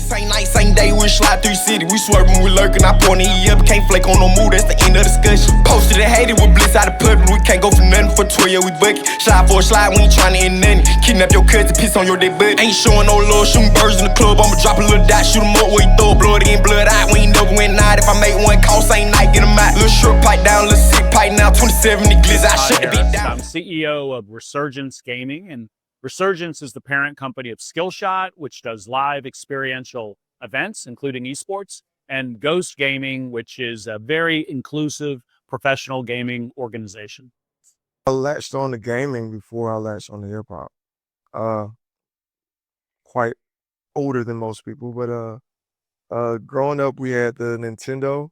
Same night, same day, we slide through city. We swerving, we lurking, I point it up. Can't flake on no move, that's the end of discussion. Posted and hated with bliss out of public. We can't go for nothing for 12, we bucket. Slide for a slide, we ain't trying to end nothing. Kidnap your cousin, piss on your dead butt. Ain't showing no love, shooting birds in the club. I'ma drop a little dot, shoot him up where he throw. Blood in, blood out, we ain't never went out. If I make one call, same night, get him out. Little short pipe down, little sick pipe now. 27 the glizz, I shut the beat down. I'm CEO of Resurgence Gaming, and Resurgence is the parent company of Skillshot, which does live experiential events, including esports, and Ghost Gaming, which is a very inclusive professional gaming organization. I latched on to gaming before I latched on to hip hop. Quite older than most people, but growing up, we had the Nintendo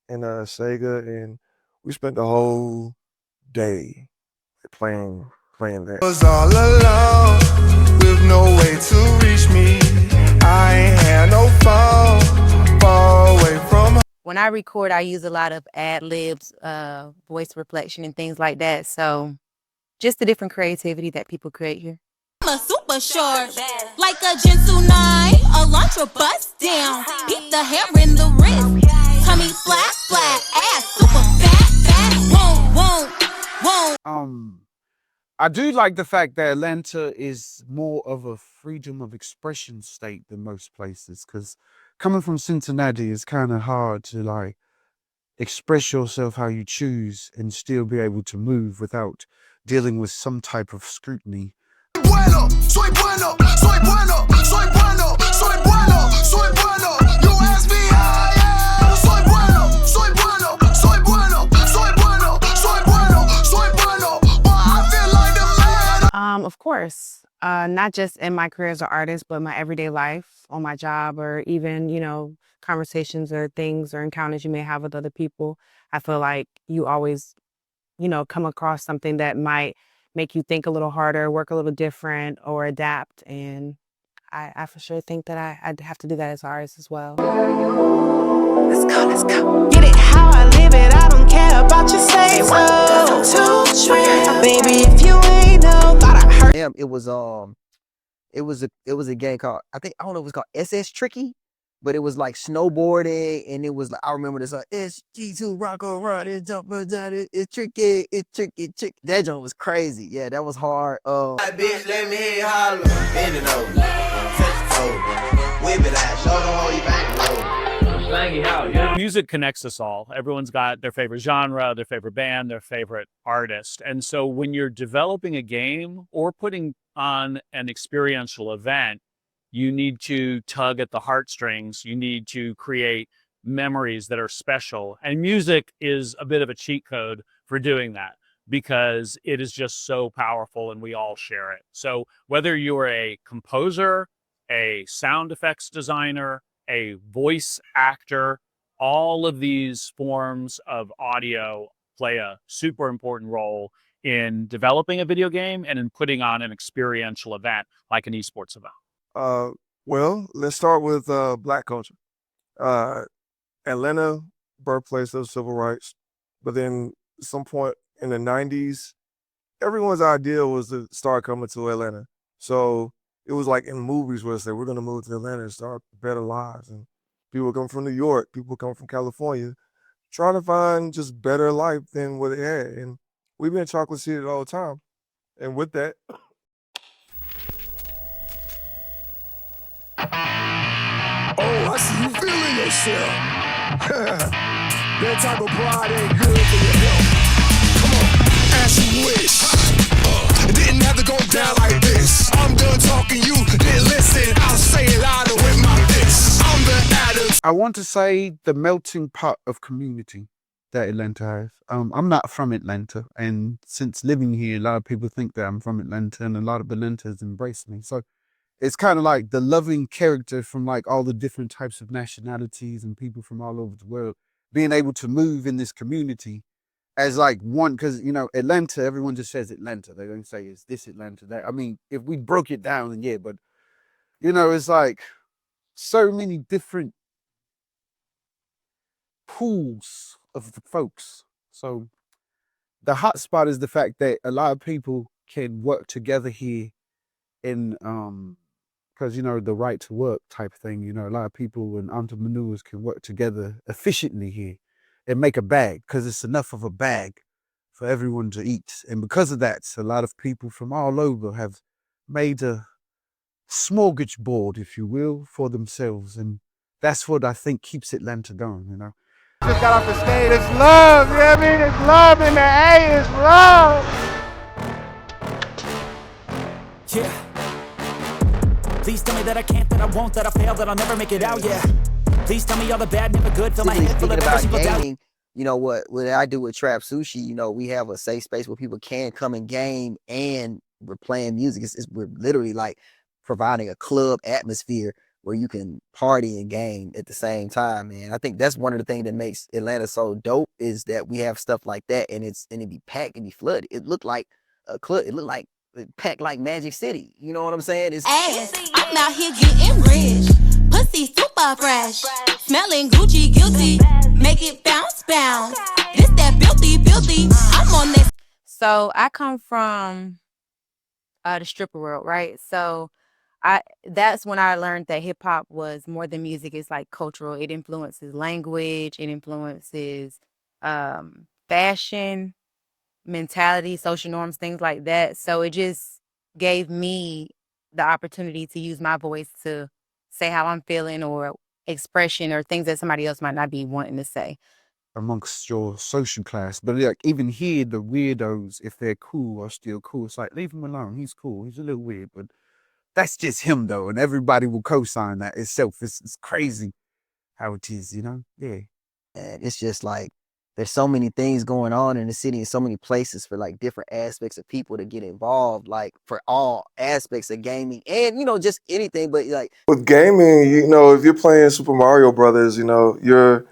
and Sega, and we spent the whole day playing that. Was all alone with no way to reach me. I ain't had no phone, far away from. When I record, I use a lot of ad-libs, voice reflection and things like that. So just the different creativity that people create here. I'm a super short, like a Jinsu 9, a Elantra bust down. Beat the hair in the wrist, tummy flat, ass super fat, won't. I do like the fact that Atlanta is more of a freedom of expression state than most places, because coming from Cincinnati, it's kind of hard to like express yourself how you choose and still be able to move without dealing with some type of scrutiny. Bueno, soy bueno, soy bueno, soy bueno, soy bueno, soy bueno. You ask me how I am. Soy bueno, soy bueno, soy bueno, soy bueno, soy bueno, soy bueno. But I feel like the man. Of course, not just in my career as an artist, but my everyday life, on my job, or even, you know, conversations or things or encounters you may have with other people. I feel like you always, you know, come across something that might make you think a little harder, work a little different, or adapt. And I for sure think that I'd have to do that as an artist as well. Let's go. Get it how I live it, I don't care about your say so. Too true, baby, if you ain't know, thought I heard. Damn, it was a game called, I don't know if it was called SS Tricky, but it was like snowboarding, and it was like, I remember this SG2 Rocco Run, it's jumping down, it's tricky. That jump was crazy. Yeah, that was hard. That bitch, let me hear you holler. Bend it over, touch the toe, whip it out, show them how you back low. Music connects us all. Everyone's got their favorite genre, their favorite band, their favorite artist. And so when you're developing a game or putting on an experiential event, you need to tug at the heartstrings. You need to create memories that are special. And music is a bit of a cheat code for doing that, because it is just so powerful and we all share it. So whether you're a composer, a sound effects designer, a voice actor, all of these forms of audio play a super important role in developing a video game and in putting on an experiential event like an esports event. Well, let's start with Black culture. Atlanta, birthplace of civil rights, but then at some point in the 90s, everyone's idea was to start coming to Atlanta. So it was like in movies where they say, we're going to move to Atlanta and start better lives. And people come from New York, people come from California, trying to find just better life than what they had. And we've been Chocolate City all the time. And with that, Oh, I see you feeling yourself. That type of pride ain't good for your health. Come on, as you wish. It didn't have to go down like this. I'm done talking, you didn't listen. I'll say it louder with my fist. I'm the addict. I want to say the melting pot of community that Atlanta has. I'm not from Atlanta, and since living here, a lot of people think that I'm from Atlanta, and a lot of Atlantas embrace me. So it's kind of like the loving character from like all the different types of nationalities and people from all over the world being able to move in this community as like one, because, you know, Atlanta, everyone just says Atlanta. They don't say it's this Atlanta, that. I mean, if we broke it down, then yeah, but, you know, it's like so many different pools of the folks. So the hot spot is the fact that a lot of people can work together here in because, the right to work type thing, a lot of people and entrepreneurs can work together efficiently here and make a bag, because it's enough of a bag for everyone to eat. And because of that, a lot of people from all over have made a smorgasbord, if you will, for themselves. And that's what I think keeps Atlanta going, Just got off the stage. It's love, you know what I mean? It's love in the A, it's love. Yeah. Please tell me that I can't, that I won't, that I fail, that I'll never make it out, yeah. Please tell me all the bad, never good, fill my head full of every single doubt. Gaming, what I do with Trap Sushi, we have a safe space where people can come and game, and we're playing music. We're literally like providing a club atmosphere where you can party and game at the same time, man. I think that's one of the things that makes Atlanta so dope, is that we have stuff like that, and it be packed and be flooded. It looked like a club. It looked like packed like Magic City. You know what I'm saying? Ass, I'm out here getting rich. Pussy super fresh. Smelling Gucci guilty. Make it bounce, bounce. This that filthy, filthy. I'm on this. So I come from the stripper world, right? So that's when I learned that hip hop was more than music. It's like cultural. It influences language. It influences fashion, mentality, social norms, things like that. So it just gave me the opportunity to use my voice to say how I'm feeling, or expression, or things that somebody else might not be wanting to say. Amongst your social class. But like, even here, the weirdos, if they're cool, are still cool. It's like, leave him alone. He's cool. He's a little weird, but that's just him, though. And everybody will co-sign that itself. It's crazy how it is, Yeah. And it's just like, there's so many things going on in the city, and so many places for like different aspects of people to get involved, like for all aspects of gaming and, just anything. But like With gaming, if you're playing Super Mario Brothers, you're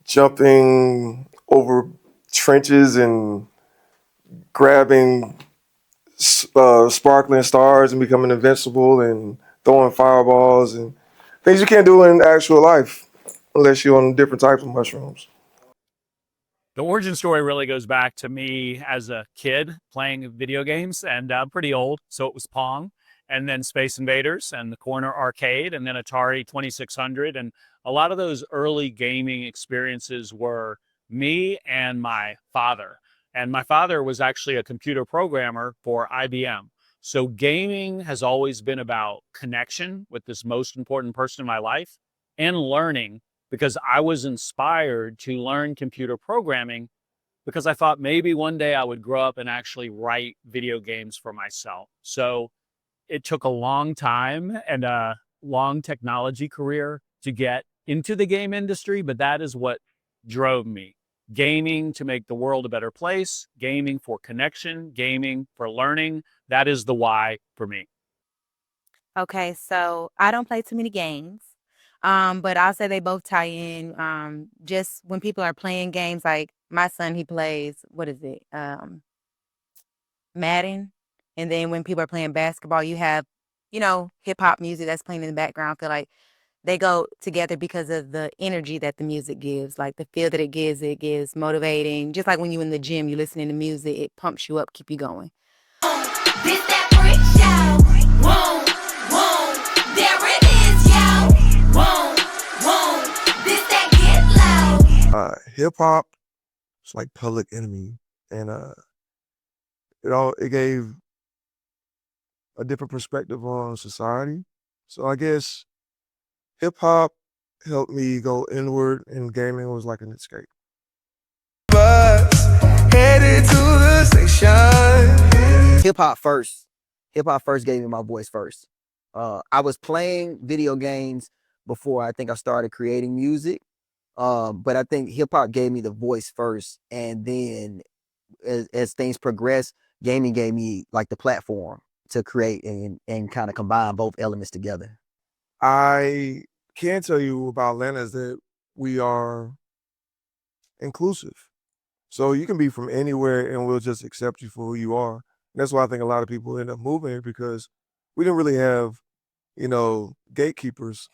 jumping over trenches and grabbing sparkling stars and becoming invincible and throwing fireballs and things you can't do in actual life unless you're on different types of mushrooms. The origin story really goes back to me as a kid playing video games, and I'm pretty old, so it was Pong, and then Space Invaders, and the Corner Arcade, and then Atari 2600, and a lot of those early gaming experiences were me and my father. And my father was actually a computer programmer for IBM. So gaming has always been about connection with this most important person in my life, and learning, because I was inspired to learn computer programming because I thought maybe one day I would grow up and actually write video games for myself. So it took a long time and a long technology career to get into the game industry, but that is what drove me. Gaming to make the world a better place, gaming for connection, gaming for learning. That is the why for me. Okay, so I don't play too many games. But I'll say they both tie in. Just when people are playing games, like my son, he plays, what is it? Madden. And then when people are playing basketball, you have, hip hop music that's playing in the background. I feel like they go together because of the energy that the music gives, like the feel that it gives motivating. Just like when you in the gym, you listening to music, it pumps you up, keep you going. This that freak show. Whoa, whoa, there it is, yo. Whoa, whoa, this that get low. Hip hop, it's like Public Enemy, and it gave a different perspective on society. So I guess hip hop helped me go inward, and gaming was like an escape. Headed to the station. hip hop first. Hip hop first gave me my voice first. I was playing video games before I think I started creating music. But I think hip hop gave me the voice first, and then as things progressed, gaming gave me like the platform to create and kind of combine both elements together. I can tell you about Atlanta is that we are inclusive. So you can be from anywhere and we'll just accept you for who you are. That's why I think a lot of people end up moving here, because we didn't really have, gatekeepers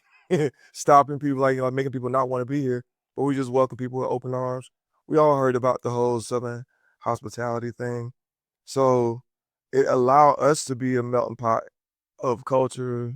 stopping people, like making people not want to be here, but we just welcome people with open arms. We all heard about the whole Southern hospitality thing. So it allowed us to be a melting pot of culture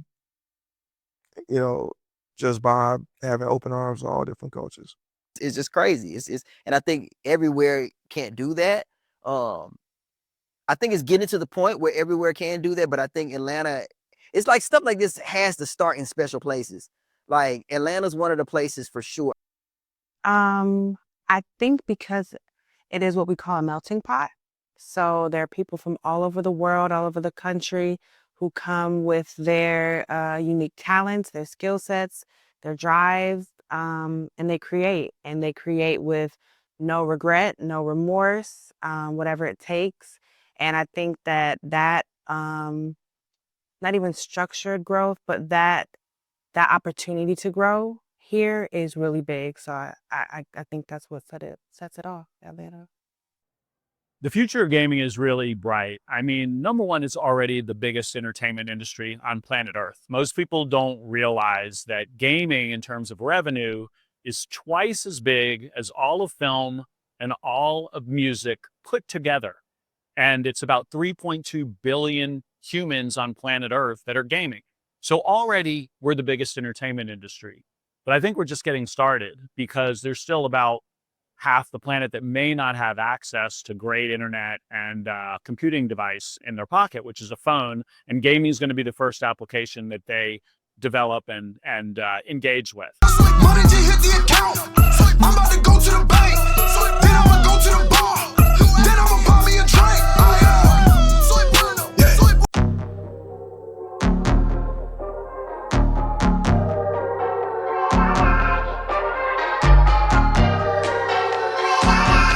just by having open arms to all different cultures. It's just crazy. And I think everywhere can't do that. I think it's getting to the point where everywhere can do that, but I think Atlanta, it's like stuff like this has to start in special places. Like Atlanta's one of the places for sure. I think because it is what we call a melting pot. So there are people from all over the world, all over the country, who come with their unique talents, their skill sets, their drives, and they create. And they create with no regret, no remorse, whatever it takes. And I think that not even structured growth, but that opportunity to grow here is really big. So I think that's what sets it off, Atlanta. The future of gaming is really bright. I mean, number one, it's already the biggest entertainment industry on planet Earth. Most people don't realize that gaming, in terms of revenue, is twice as big as all of film and all of music put together. And it's about 3.2 billion humans on planet Earth that are gaming. So already we're the biggest entertainment industry. But I think we're just getting started, because there's still about half the planet that may not have access to great internet and computing device in their pocket, which is a phone. And gaming is going to be the first application that they develop and engage with. Money just hit the account. I'm about to go to the bank. Then I'ma go to the bar.